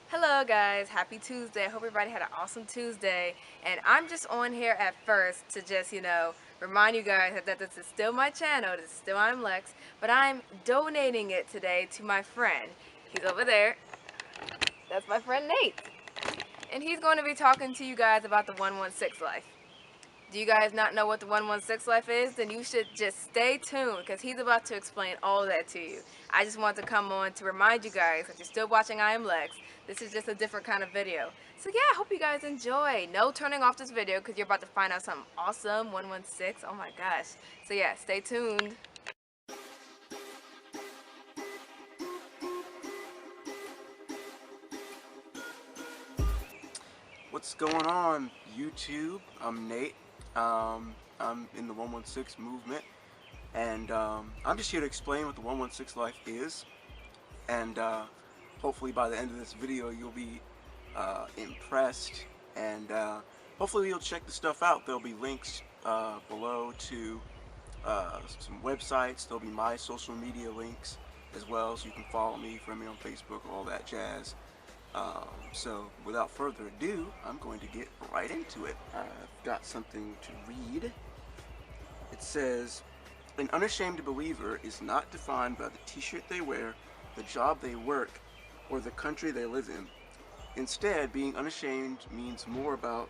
Hello guys, happy Tuesday. I hope everybody had an awesome Tuesday. And I'm just on here at first to just, remind you guys that this is still my channel, this is still i.m.lex, but I'm donating it today to my friend. He's over there. That's my friend Nate. And he's going to be talking to you guys about the 116 life. Do you guys not know what the 116 life is? Then you should just stay tuned because he's about to explain all of that to you. I just want to come on to remind you guys, if you're still watching i.m.lex, this is just a different kind of video. So yeah, I hope you guys enjoy. No turning off this video because you're about to find out something awesome. 116, oh my gosh. So yeah, stay tuned. What's going on, YouTube? I'm Nate. I'm in the 116 movement, and I'm just here to explain what the 116 life is. And hopefully, by the end of this video, you'll be impressed, and hopefully, you'll check the stuff out. There'll be links below to some websites. There'll be my social media links as well, so you can follow me, friend me on Facebook, all that jazz. So without further ado, I'm going to get right into it. I've got something to read. It says, an unashamed believer is not defined by the t-shirt they wear, the job they work, or the country they live in. Instead, being unashamed means more about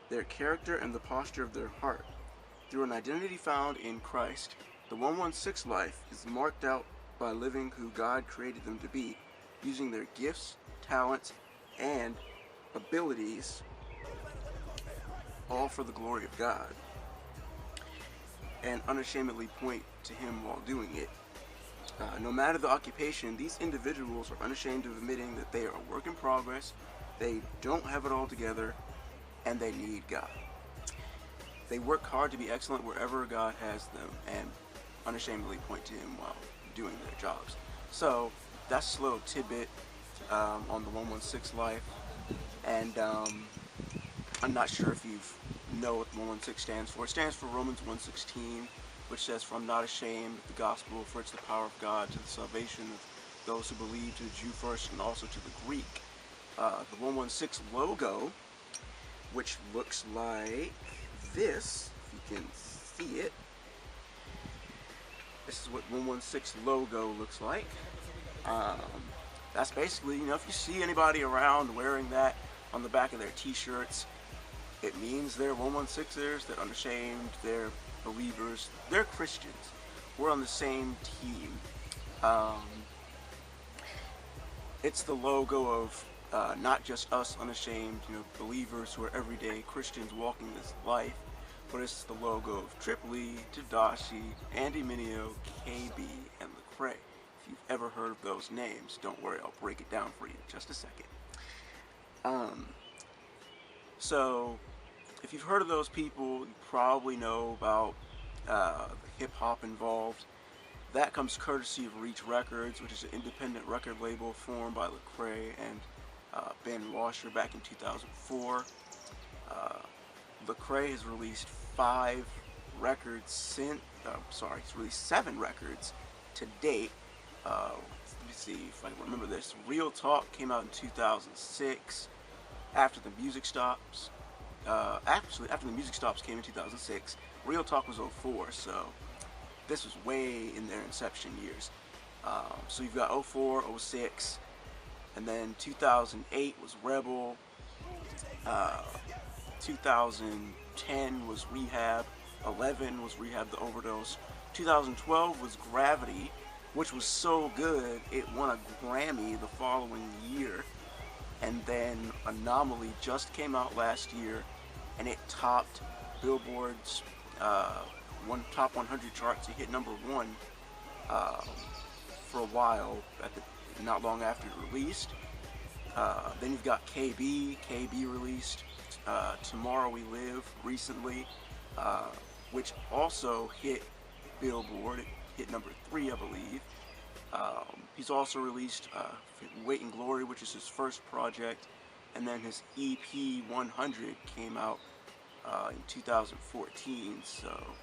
their character and the posture of their heart. Through an identity found in Christ, the 116 life is marked out by living who God created them to be, using their gifts, talents, and abilities, all for the glory of God, and unashamedly point to Him while doing it. No matter the occupation, these individuals are unashamed of admitting that they are a work in progress, they don't have it all together, and they need God. They work hard to be excellent wherever God has them, and unashamedly point to Him while doing their jobs. So that's a little tidbit on the 116 life, and I'm not sure if you know what 116 stands for. It stands for Romans 1:16, which says, "For I'm not ashamed of the gospel, for it's the power of God to the salvation of those who believe, to the Jew first and also to the Greek." The 116 logo, which looks like this, if you can see it. This is what 116 logo looks like. That's basically, if you see anybody around wearing that on the back of their t-shirts, it means they're 116ers, they're unashamed, they're believers, they're Christians. We're on the same team. It's the logo of not just us unashamed, believers who are everyday Christians walking this life, but it's the logo of Tripoli, Tadashi, Andy Mineo, KB, and Lecrae. If you've ever heard of those names, don't worry, I'll break it down for you in just a second. So, if you've heard of those people, you probably know about the hip-hop involved. That comes courtesy of Reach Records, which is an independent record label formed by Lecrae and Ben Washer back in 2004. Lecrae has released 5 records since, he's released 7 records to date. Let me see if I can remember this. Real Talk came out in 2006. After the Music Stops, after the Music Stops came in 2006. Real Talk was 04, so this was way in their inception years. So you've got 04, 06, and then 2008 was Rebel. 2010 was Rehab. 11 was Rehab the Overdose. 2012 was Gravity, which was so good it won a Grammy the following year. And then Anomaly just came out last year, and it topped Billboard's top 100 charts. It hit #1 for a while, not long after it released. Then you've got KB. KB released Tomorrow We Live recently, which also hit Billboard. It hit #3, I believe. He's also released Weight and Glory, which is his first project, and then his EP 100 came out in 2014. So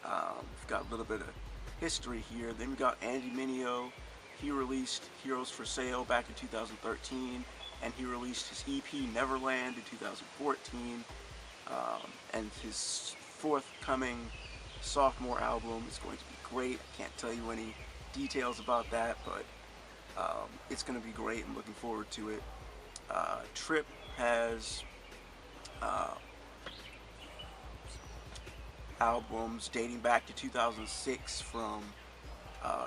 we've got a little bit of history here. Then we got Andy Mineo. He released Heroes for Sale back in 2013. and he released his EP Neverland in 2014, and his forthcoming sophomore album is going to be great. I can't tell you any details about that, but it's going to be great. I'm looking forward to it. Trip has uh, albums dating back to 2006, from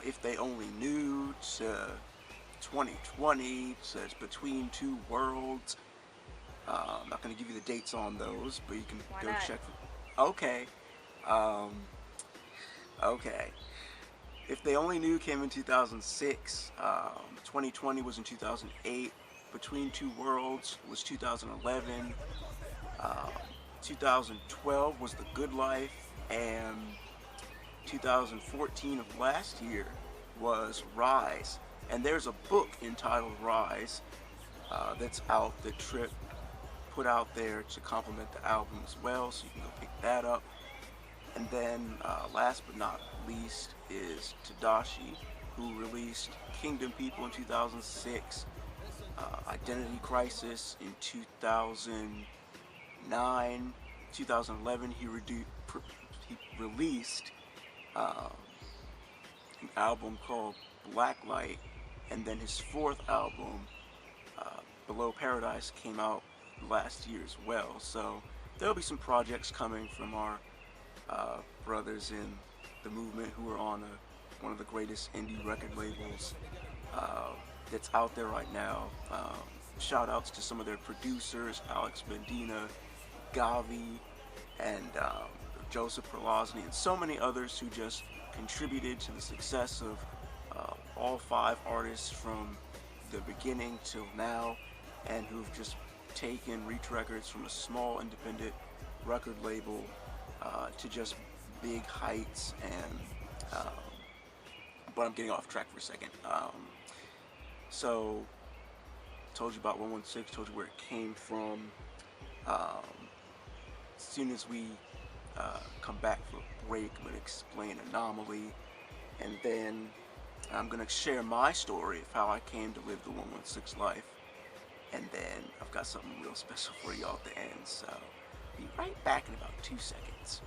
If They Only Knew to 2020 to Between Two Worlds. I'm not going to give you the dates on those, but you can Why go not? check. Okay. Um, okay. If They Only Knew came in 2006. 2020 was in 2008. Between Two Worlds was 2011. Um, 2012 was The Good Life, and 2014 of last year was Rise. And there's a book entitled Rise that's out that Trip put out there to complement the album as well, so you can go pick that up. And then last but not least is Tadashi, who released Kingdom People in 2006, Identity Crisis in 2009, 2011. He released uh, an album called Blacklight, and then his fourth album, Below Paradise, came out last year as well. So there'll be some projects coming from our brothers in the movement who are on one of the greatest indie record labels uh, that's out there right now. Shout outs to some of their producers, Alex Medina, Gavi, and Joseph Perlosny, and so many others who just contributed to the success of all five artists from the beginning till now, and who've just taken Reach Records from a small independent record label to just big heights. And but I'm getting off track for a second. So told you about 116, told you where it came from. Um, as soon as we come back for a break, I'm going to explain Anomaly, and then I'm going to share my story of how I came to live the 116 life, and then I've got something real special for y'all at the end, so be right back in about 2 seconds.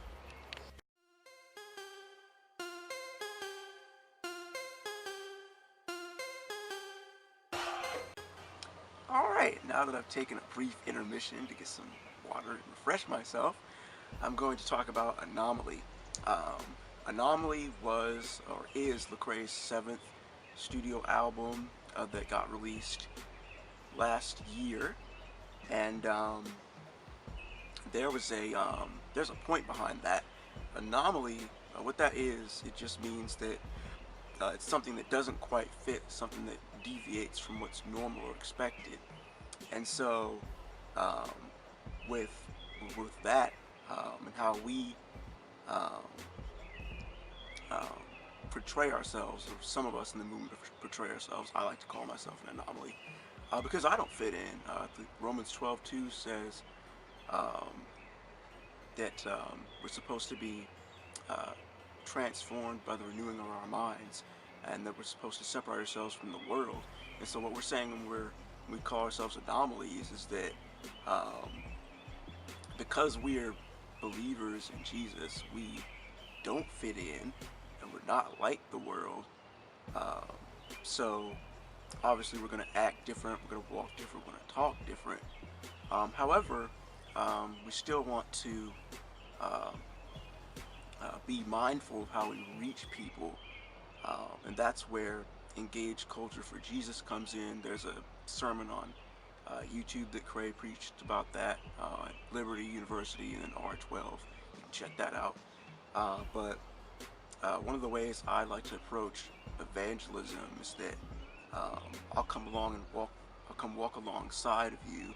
Alright, now that I've taken a brief intermission to get some water and refresh myself, I'm going to talk about Anomaly. Um, Anomaly was, or is, Lecrae's seventh studio album that got released last year, and there's a point behind that. Anomaly, what that is, it just means that it's something that doesn't quite fit, something that deviates from what's normal or expected. And so, um, with that, and how we um, um, portray ourselves, or some of us in the movement portray ourselves, I like to call myself an anomaly because I don't fit in. Romans 12:2 says um, that we're supposed to be uh, transformed by the renewing of our minds, and that we're supposed to separate ourselves from the world. And so what we're saying when we call ourselves anomalies is that um, because we're believers in Jesus, we don't fit in, and we're not like the world. Um, so obviously we're going to act different, we're going to walk different, we're going to talk different. However, we still want to uh, be mindful of how we reach people, and that's where Engage Culture for Jesus comes in. There's a sermon on YouTube that Cray preached about that at Liberty University and then R12. You can check that out. But one of the ways I like to approach evangelism is that I'll come along and I'll come walk alongside of you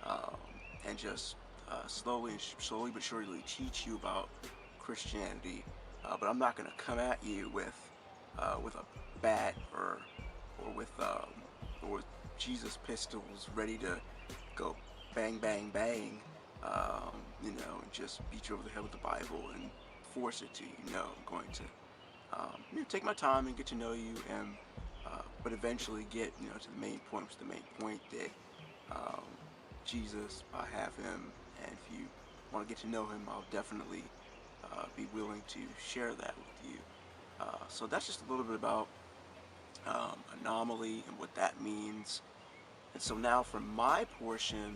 um, and just slowly but surely teach you about Christianity. But I'm not going to come at you with a bat or with Jesus pistols ready to go bang bang bang, and just beat you over the head with the Bible and force it to you. No, I'm going to take my time and get to know you, and but eventually get to the main point, which is the main point that um, Jesus. I have him, and if you want to get to know him, I'll definitely be willing to share that with you. So that's just a little bit about anomaly and what that means. And so now for my portion,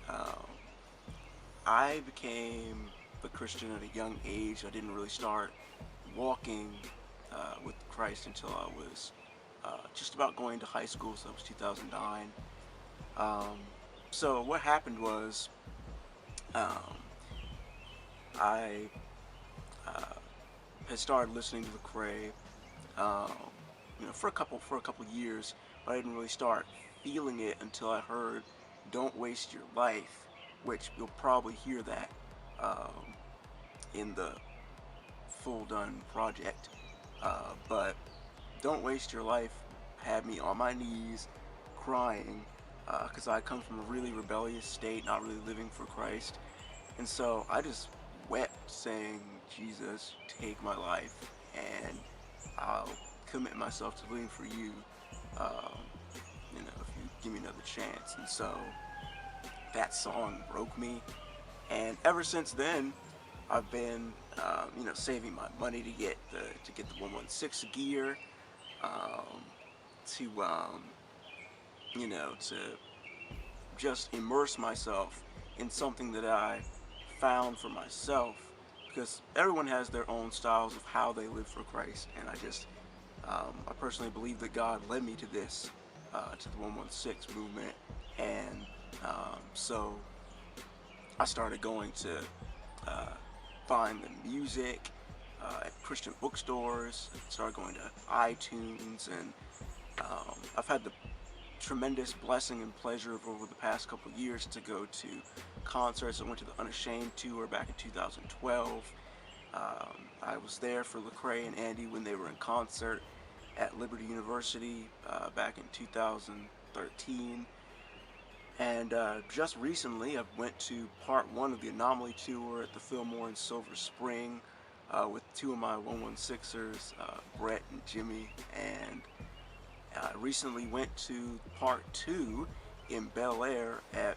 um, I became a Christian at a young age. I didn't really start walking with Christ until I was just about going to high school, so that was 2009. Um, so what happened was um, I uh, had started listening to Lecrae, um, for a couple years, but I didn't really start feeling it until I heard "Don't Waste Your Life," which you'll probably hear that um, in the full done project. But "Don't Waste Your Life" had me on my knees crying because I come from a really rebellious state, not really living for Christ. And so I just wept saying, "Jesus, take my life and I'll commit myself to living for you, um, if you give me another chance." And so that song broke me. And ever since then, I've been, saving my money to get the 116 gear, um, to just immerse myself in something that I found for myself, because everyone has their own styles of how they live for Christ, and I personally believe that God led me to this, to the 116 movement, and so I started going to uh, find the music at Christian bookstores, started going to iTunes, and I've had the tremendous blessing and pleasure of over the past couple of years to go to concerts. I went to the Unashamed tour back in 2012. I was there for Lecrae and Andy when they were in concert at Liberty University back in 2013. And just recently, I went to part one of the Anomaly tour at the Fillmore in Silver Spring with two of my 116ers, Brett and Jimmy, and I recently went to part two in Bel Air at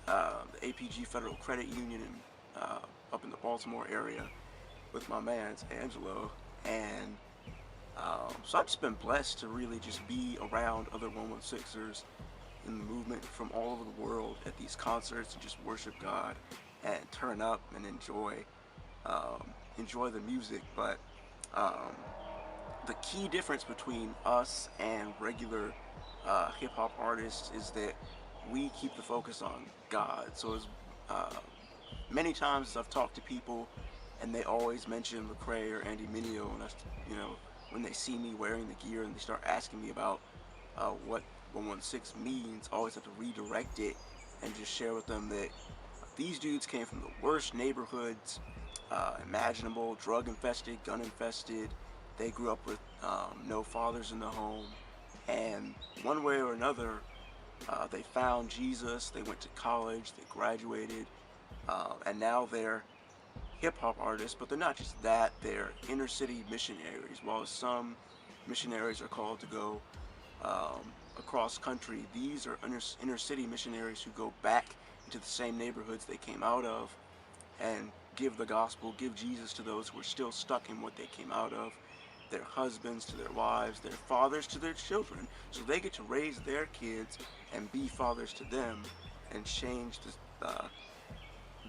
the APG Federal Credit Union up in the Baltimore area with my man's Angelo. And so I've just been blessed to really just be around other 116ers in the movement from all over the world at these concerts and just worship God and turn up and enjoy the music. But um, the key difference between us and regular hip hop artists is that we keep the focus on God. So as uh, many times as I've talked to people, and they always mention Lecrae or Andy Mineo, and you know, when they see me wearing the gear and they start asking me about what 116 means, I always have to redirect it and just share with them that these dudes came from the worst neighborhoods imaginable, drug infested, gun infested. They grew up with no fathers in the home, and one way or another, they found Jesus. They went to college, they graduated, and now they're hip hop artists. But they're not just that; they're inner city missionaries. While some missionaries are called to go across country, these are inner city missionaries who go back into the same neighborhoods they came out of and give the gospel, give Jesus to those who are still stuck in what they came out of, their husbands to their wives, their fathers to their children, so they get to raise their kids and be fathers to them and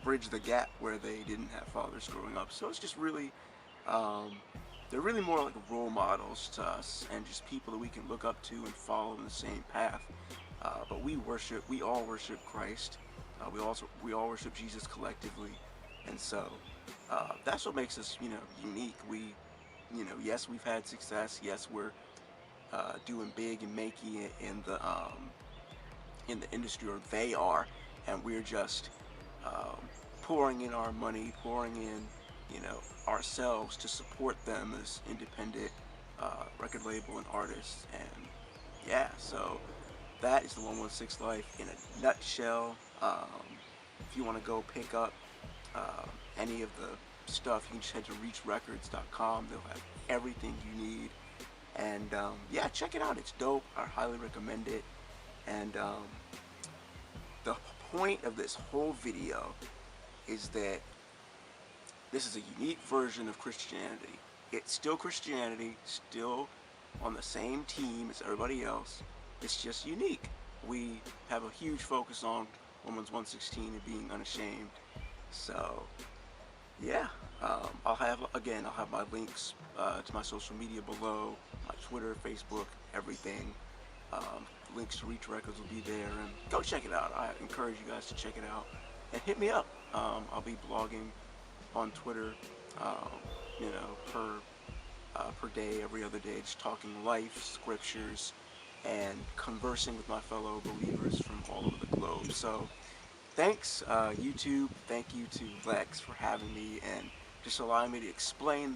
bridge the gap where they didn't have fathers growing up. So it's just really, um, they're really more like role models to us and just people that we can look up to and follow in the same path. But we all worship Christ. We all worship Jesus collectively, and so that's what makes us, unique. Yes, we've had success. Yes, we're doing big and making it in the industry, or they are, and we're just um, pouring in our money, pouring in, ourselves to support them as independent record label and artists. And yeah, so that is the 116 life in a nutshell. If you want to go pick up uh, any of the stuff, you can just head to reachrecords.com. They'll have everything you need. And yeah, check it out. It's dope. I highly recommend it. And point of this whole video is that this is a unique version of Christianity. It's still Christianity, still on the same team as everybody else. It's just unique. We have a huge focus on Romans 1:16 and being unashamed. So, yeah, I'll have my links to my social media below, my Twitter, Facebook, everything. Links to Reach Records will be there, and go check it out. I encourage you guys to check it out and hit me up. I'll be blogging on Twitter, um, per day, every other day, just talking life, scriptures, and conversing with my fellow believers from all over the globe. So, thanks, YouTube. Thank you to Lex for having me and just allowing me to explain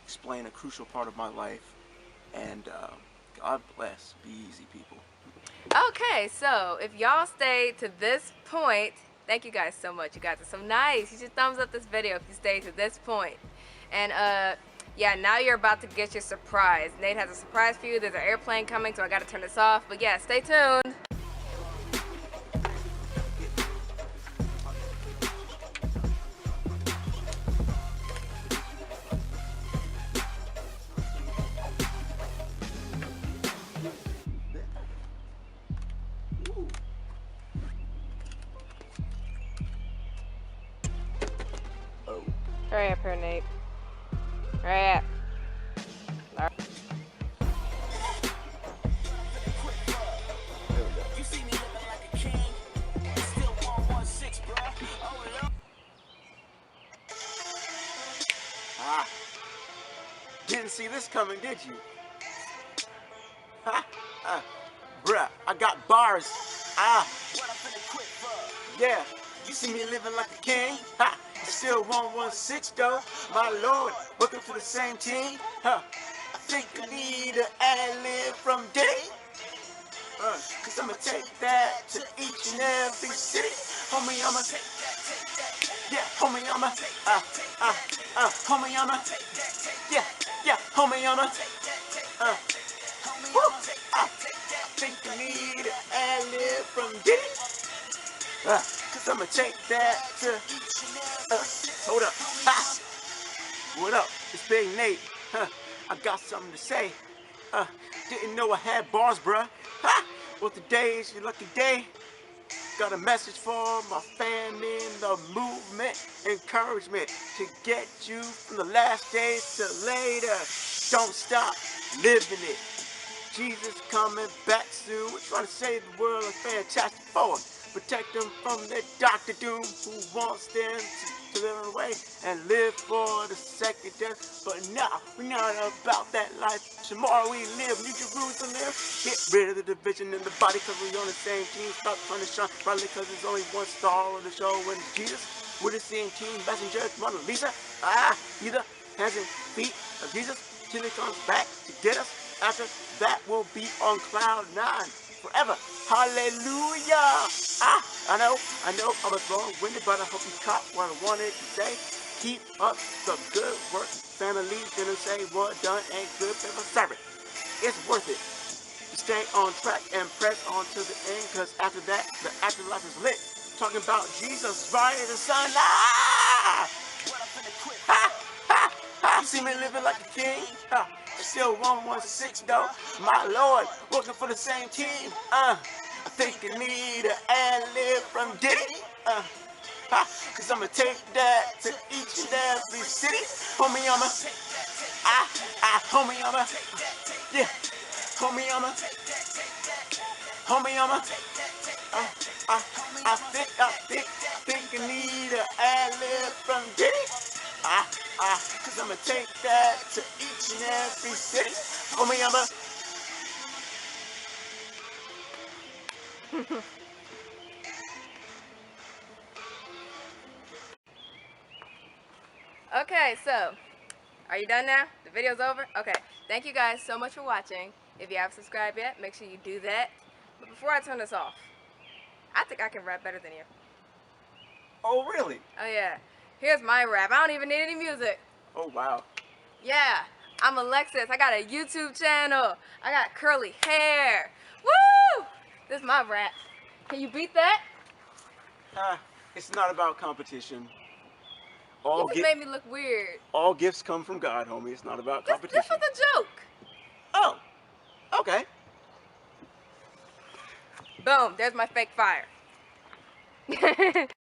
explain a crucial part of my life. And God bless. Be easy, people. Okay, so if y'all stayed to this point, thank you guys so much. You guys are so nice. You should thumbs up this video if you stayed to this point. And yeah, now you're about to get your surprise. Nate has a surprise for you. There's an airplane coming, so I gotta turn this off. But yeah, stay tuned. Oh. Hurry up here, Nate. Hurry up. Ah, didn't see this coming, did you? Ha, bruh, I got bars. Ah, yeah, you see me living like a king. Ha, still 116 though. My lord, welcome to the same team. Huh, I think I need an ad-lib from Diddy. Cause I'ma take that to each and every city. Homie, I'ma take yeah, homie, I'ma homie, I'ma yeah, homie, I'ma woo, I think I need an ad-lib from Diddy. Cause I'ma take that to hold up. Ha! What up? It's Big Nate. I got something to say. Didn't know I had bars, bruh. Ha! Well, today is your lucky day. Got a message for my fam in the movement. Encouragement to get you from the last days to later. Don't stop living it. Jesus coming back soon. We're trying to save the world of Fantastic Four. Protect them from the Doctor Doom who wants them to live away and live for the second death. But now, we're not about that life. Tomorrow we live, New Jerusalem. Get rid of the division in the body because we're on the same team. Stop trying to shine brightly because there's only one star on the show and it's Jesus. We're the same team, messenger, Mona Lisa. Either hands and feet of Jesus till he comes back to get us. After that, we'll be on cloud 9 forever. Hallelujah. I know I was wrong-winded, but I hope you caught what I wanted to say. Keep up the good work. Family gonna say what done ain't good for the servant. It's worth it. Stay on track and press on to the end, cause after that, the afterlife is lit. Talking about Jesus, right in the sun. You see me living like a king. Still 116 though. My lord, working for the same team. I think I need an ad-lib from Diddy. Cause I'ma take that to each and every city. Homie, I'ma homie, I'ma yeah. Homie, I'ma homie, I'ma I think I need an ad-lib from Diddy. Cause I'ma take that to each and every city. Homie, I'ma Okay, so are you done now? The video's over? Okay, thank you guys so much for watching. If you haven't subscribed yet, make sure you do that. But before I turn this off, I think I can rap better than you. Oh, really? Oh yeah, here's my rap. I don't even need any music. Oh, wow. Yeah, I'm Alexis. I got a YouTube channel. I got curly hair. Woo! This is my rap. Can you beat that? It's not about competition. You All just made me look weird. all gifts come from God, homie. It's not about This competition. was a joke. Oh, okay. Boom, there's my fake fire.